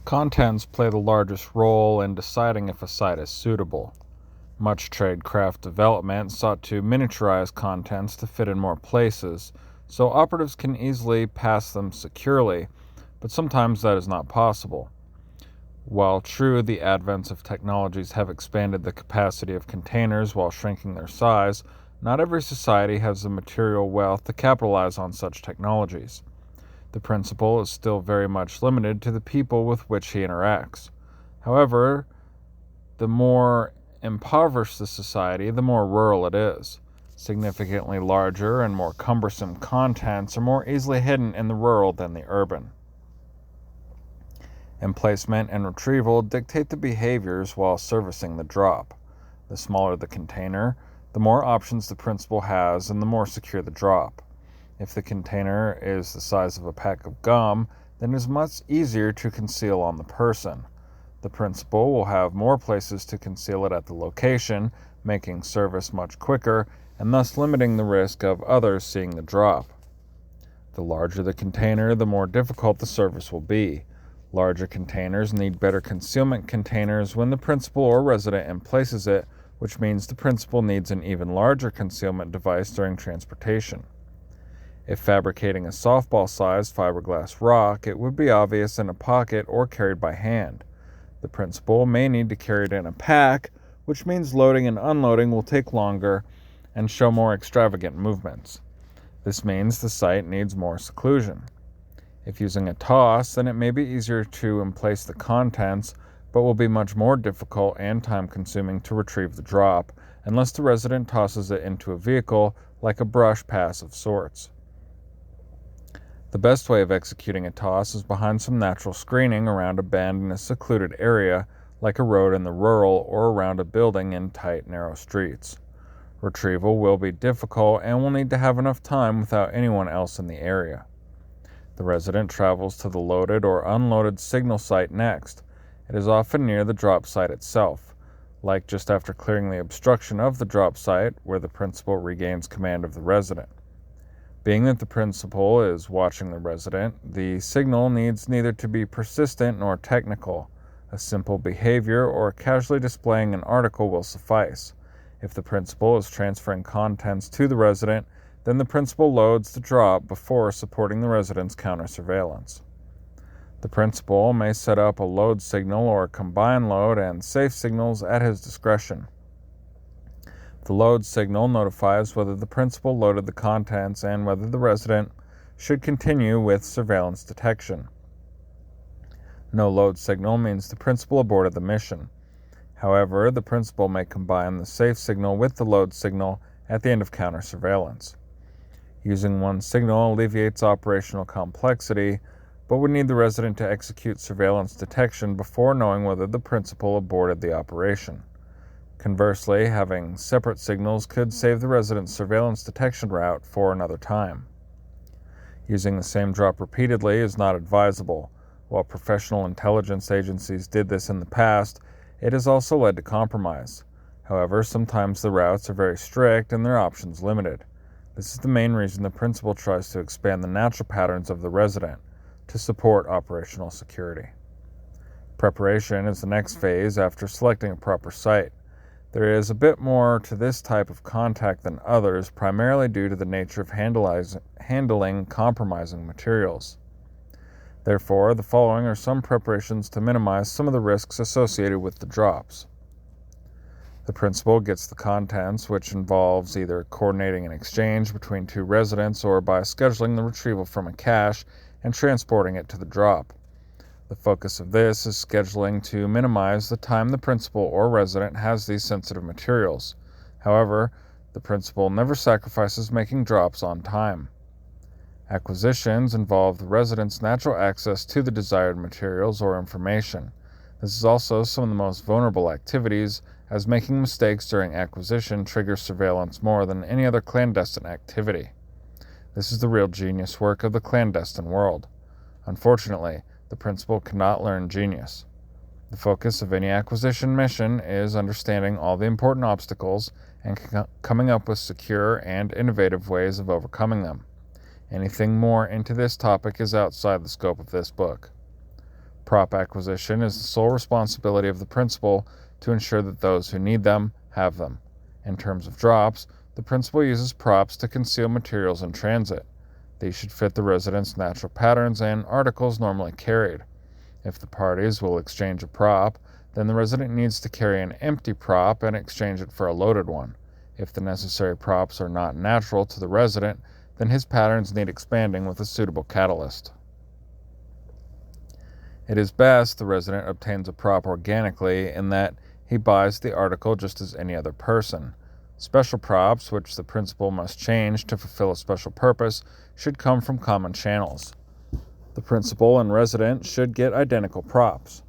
Contents play the largest role in deciding if a site is suitable. Much tradecraft development sought to miniaturize contents to fit in more places, so operatives can easily pass them securely, but sometimes that is not possible. While true, the advents of technologies have expanded the capacity of containers while shrinking their size, not every society has the material wealth to capitalize on such technologies. The principal is still very much limited to the people with which he interacts. However, the more impoverished the society, the more rural it is. Significantly larger and more cumbersome contents are more easily hidden in the rural than the urban. Emplacement and retrieval dictate the behaviors while servicing the drop. The smaller the container, the more options the principal has and the more secure the drop. If the container is the size of a pack of gum, then it is much easier to conceal on the person. The principal will have more places to conceal it at the location, making service much quicker and thus limiting the risk of others seeing the drop. The larger the container, the more difficult the service will be. Larger containers need better concealment containers when the principal or resident emplaces it, which means the principal needs an even larger concealment device during transportation. If fabricating a softball-sized fiberglass rock, it would be obvious in a pocket or carried by hand. The principal may need to carry it in a pack, which means loading and unloading will take longer and show more extravagant movements. This means the site needs more seclusion. If using a toss, then it may be easier to emplace the contents, but will be much more difficult and time-consuming to retrieve the drop, unless the resident tosses it into a vehicle like a brush pass of sorts. The best way of executing a toss is behind some natural screening around a bend in a secluded area, like a road in the rural or around a building in tight, narrow streets. Retrieval will be difficult and will need to have enough time without anyone else in the area. The resident travels to the loaded or unloaded signal site next. It is often near the drop site itself, like just after clearing the obstruction of the drop site, where the principal regains command of the resident. Being that the principal is watching the resident, the signal needs neither to be persistent nor technical. A simple behavior or casually displaying an article will suffice. If the principal is transferring contents to the resident, then the principal loads the drop before supporting the resident's counter-surveillance. The principal may set up a load signal or combine load and safe signals at his discretion. The load signal notifies whether the principal loaded the contents and whether the resident should continue with surveillance detection. No load signal means the principal aborted the mission. However, the principal may combine the safe signal with the load signal at the end of counter-surveillance. Using one signal alleviates operational complexity, but would need the resident to execute surveillance detection before knowing whether the principal aborted the operation. Conversely, having separate signals could save the resident's surveillance detection route for another time. Using the same drop repeatedly is not advisable. While professional intelligence agencies did this in the past, it has also led to compromise. However, sometimes the routes are very strict and their options limited. This is the main reason the principal tries to expand the natural patterns of the resident to support operational security. Preparation is the next phase after selecting a proper site. There is a bit more to this type of contact than others, primarily due to the nature of handling compromising materials. Therefore, the following are some preparations to minimize some of the risks associated with the drops. The principal gets the contents, which involves either coordinating an exchange between two residents or by scheduling the retrieval from a cache and transporting it to the drop. The focus of this is scheduling to minimize the time the principal or resident has these sensitive materials. However, the principal never sacrifices making drops on time. Acquisitions involve the resident's natural access to the desired materials or information. This is also some of the most vulnerable activities, as making mistakes during acquisition triggers surveillance more than any other clandestine activity. This is the real genius work of the clandestine world. Unfortunately, the principal cannot learn genius. The focus of any acquisition mission is understanding all the important obstacles and coming up with secure and innovative ways of overcoming them. Anything more into this topic is outside the scope of this book. Prop acquisition is the sole responsibility of the principal to ensure that those who need them have them. In terms of drops, the principal uses props to conceal materials in transit. These should fit the resident's natural patterns and articles normally carried. If the parties will exchange a prop, then the resident needs to carry an empty prop and exchange it for a loaded one. If the necessary props are not natural to the resident, then his patterns need expanding with a suitable catalyst. It is best the resident obtains a prop organically in that he buys the article just as any other person. Special props, which the principal must change to fulfill a special purpose, should come from common channels. The principal and resident should get identical props,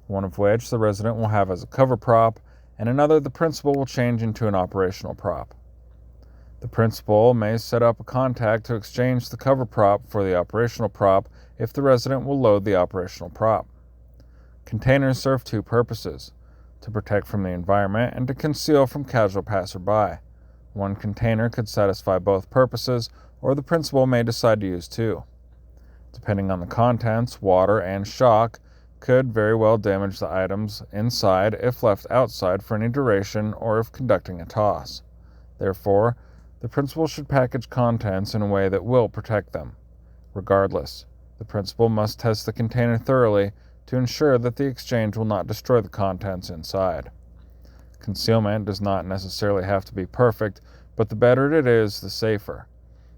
one of which the resident will have as a cover prop, and another the principal will change into an operational prop. The principal may set up a contact to exchange the cover prop for the operational prop if the resident will load the operational prop. Containers serve two purposes: to protect from the environment and to conceal from casual passerby. One container could satisfy both purposes, or the principal may decide to use two. Depending on the contents, water and shock could very well damage the items inside if left outside for any duration or if conducting a toss. Therefore, the principal should package contents in a way that will protect them. Regardless, the principal must test the container thoroughly to ensure that the exchange will not destroy the contents inside. Concealment does not necessarily have to be perfect, but the better it is, the safer.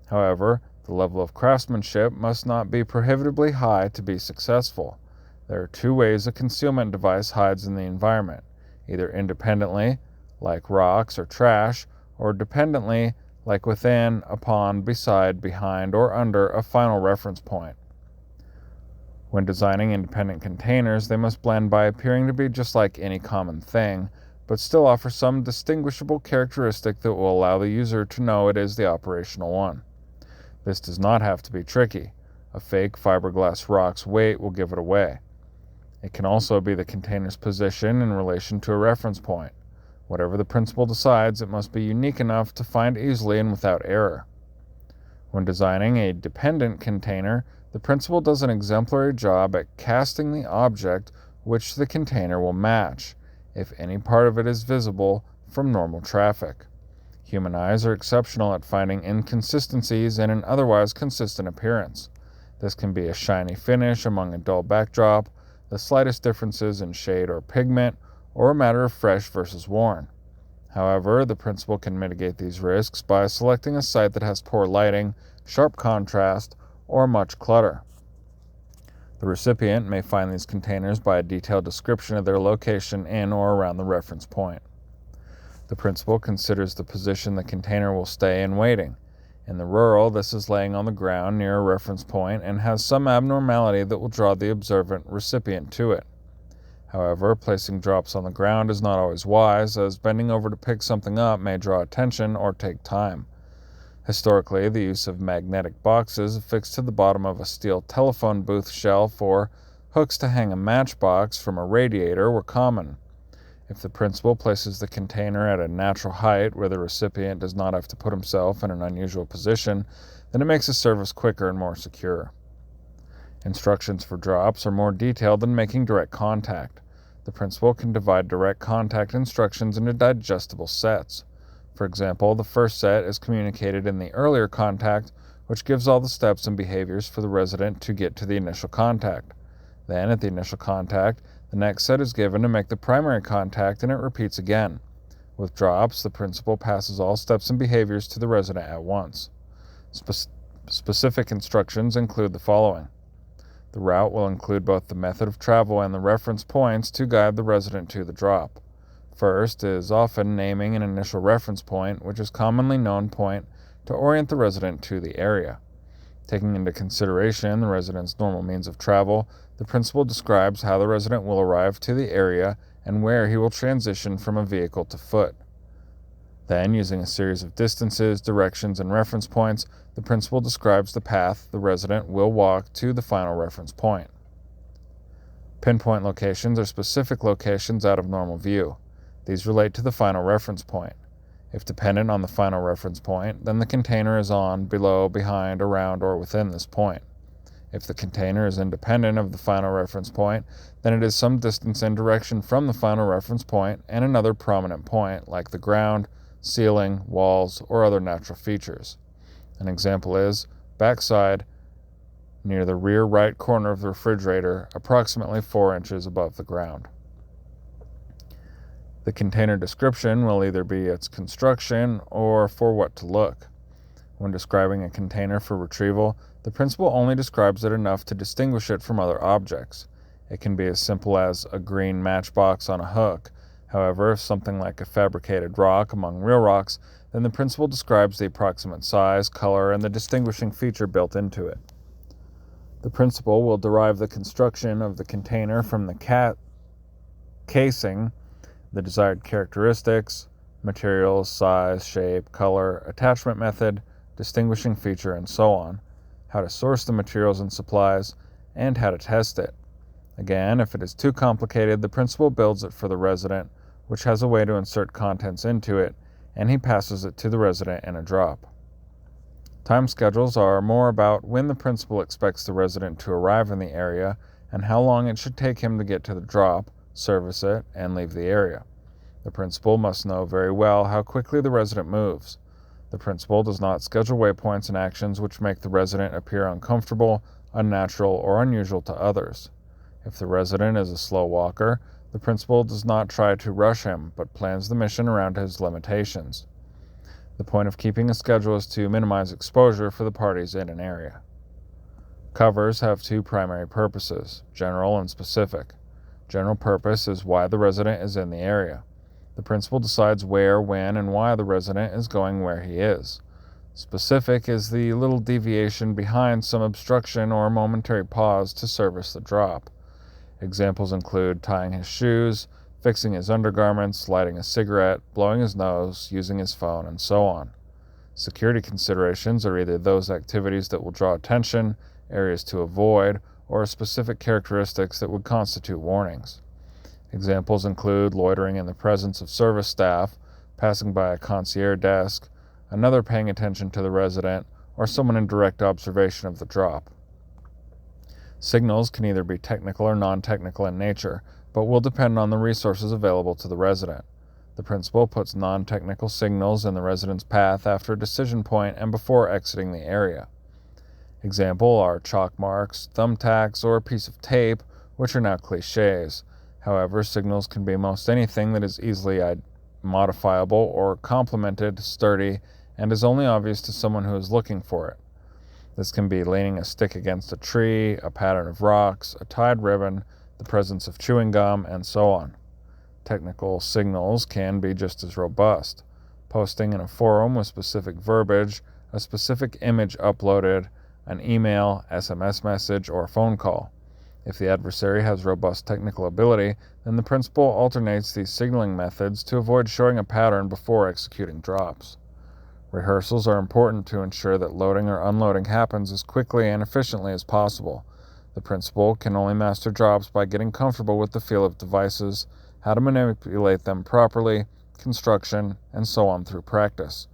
However, the level of craftsmanship must not be prohibitively high to be successful. There are two ways a concealment device hides in the environment: either independently, like rocks or trash, or dependently, like within, upon, beside, behind, or under a final reference point. When designing independent containers, they must blend by appearing to be just like any common thing, but still offer some distinguishable characteristic that will allow the user to know it is the operational one. This does not have to be tricky. A fake fiberglass rock's weight will give it away. It can also be the container's position in relation to a reference point. Whatever the principal decides, it must be unique enough to find easily and without error. When designing a dependent container, the principal does an exemplary job at casting the object which the container will match, if any part of it is visible from normal traffic. Human eyes are exceptional at finding inconsistencies in an otherwise consistent appearance. This can be a shiny finish among a dull backdrop, the slightest differences in shade or pigment, or a matter of fresh versus worn. However, the principal can mitigate these risks by selecting a site that has poor lighting, sharp contrast, or much clutter. The recipient may find these containers by a detailed description of their location in or around the reference point. The principal considers the position the container will stay in waiting. In the rural, this is laying on the ground near a reference point and has some abnormality that will draw the observant recipient to it. However, placing drops on the ground is not always wise, as bending over to pick something up may draw attention or take time. Historically, the use of magnetic boxes affixed to the bottom of a steel telephone booth shelf or hooks to hang a matchbox from a radiator were common. If the principal places the container at a natural height where the recipient does not have to put himself in an unusual position, then it makes the service quicker and more secure. Instructions for drops are more detailed than making direct contact. The principal can divide direct contact instructions into digestible sets. For example, the first set is communicated in the earlier contact, which gives all the steps and behaviors for the resident to get to the initial contact. Then, at the initial contact, the next set is given to make the primary contact, and it repeats again. With drops, the principal passes all steps and behaviors to the resident at once. Specific instructions include the following. The route will include both the method of travel and the reference points to guide the resident to the drop. First is often naming an initial reference point, which is a commonly known point, to orient the resident to the area. Taking into consideration the resident's normal means of travel, the principal describes how the resident will arrive to the area and where he will transition from a vehicle to foot. Then, using a series of distances, directions, and reference points, the principal describes the path the resident will walk to the final reference point. Pinpoint locations are specific locations out of normal view. These relate to the final reference point. If dependent on the final reference point, then the container is on, below, behind, around, or within this point. If the container is independent of the final reference point, then it is some distance in direction from the final reference point and another prominent point, like the ground, ceiling, walls, or other natural features. An example is backside near the rear right corner of the refrigerator, approximately 4 inches above the ground. The container description will either be its construction or for what to look. When describing a container for retrieval, the principal only describes it enough to distinguish it from other objects. It can be as simple as a green matchbox on a hook. However, if something like a fabricated rock among real rocks, then the principal describes the approximate size, color, and the distinguishing feature built into it. The principal will derive the construction of the container from the casing, the desired characteristics, materials, size, shape, color, attachment method, distinguishing feature, and so on, how to source the materials and supplies, and how to test it. Again, if it is too complicated, the principal builds it for the resident, which has a way to insert contents into it, and he passes it to the resident in a drop. Time schedules are more about when the principal expects the resident to arrive in the area and how long it should take him to get to the drop, service it, and leave the area. The principal must know very well how quickly the resident moves. The principal does not schedule waypoints and actions which make the resident appear uncomfortable, unnatural, or unusual to others. If the resident is a slow walker, the principal does not try to rush him, but plans the mission around his limitations. The point of keeping a schedule is to minimize exposure for the parties in an area. Covers have two primary purposes, general and specific. General purpose is why the resident is in the area. The principal decides where, when, and why the resident is going where he is. Specific is the little deviation behind some obstruction or momentary pause to service the drop. Examples include tying his shoes, fixing his undergarments, lighting a cigarette, blowing his nose, using his phone, and so on. Security considerations are either those activities that will draw attention, areas to avoid, or specific characteristics that would constitute warnings. Examples include loitering in the presence of service staff, passing by a concierge desk, another paying attention to the resident, or someone in direct observation of the drop. Signals can either be technical or non-technical in nature, but will depend on the resources available to the resident. The principal puts non-technical signals in the resident's path after a decision point and before exiting the area. Example are chalk marks, thumbtacks, or a piece of tape, which are now cliches. However, signals can be most anything that is easily modifiable or complemented, sturdy, and is only obvious to someone who is looking for it. This can be leaning a stick against a tree, a pattern of rocks, a tied ribbon, the presence of chewing gum, and so on. Technical signals can be just as robust. Posting in a forum with specific verbiage, a specific image uploaded, an email, SMS message, or phone call. If the adversary has robust technical ability, then the principal alternates these signaling methods to avoid showing a pattern before executing drops. Rehearsals are important to ensure that loading or unloading happens as quickly and efficiently as possible. The principal can only master drops by getting comfortable with the feel of devices, how to manipulate them properly, construction, and so on through practice.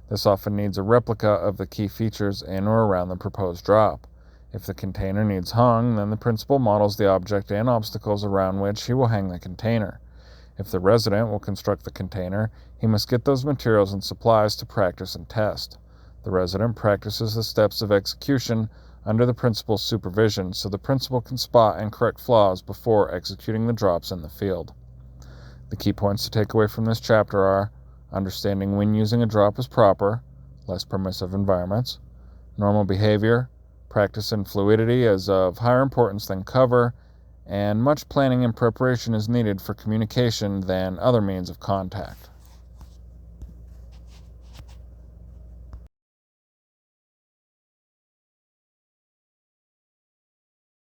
This often needs a replica of the key features in or around the proposed drop. If the container needs hung, then the principal models the object and obstacles around which he will hang the container. If the resident will construct the container, he must get those materials and supplies to practice and test. The resident practices the steps of execution under the principal's supervision so the principal can spot and correct flaws before executing the drops in the field. The key points to take away from this chapter are understanding when using a drop is proper, less permissive environments, normal behavior, practice in fluidity is of higher importance than cover, and much planning and preparation is needed for communication than other means of contact.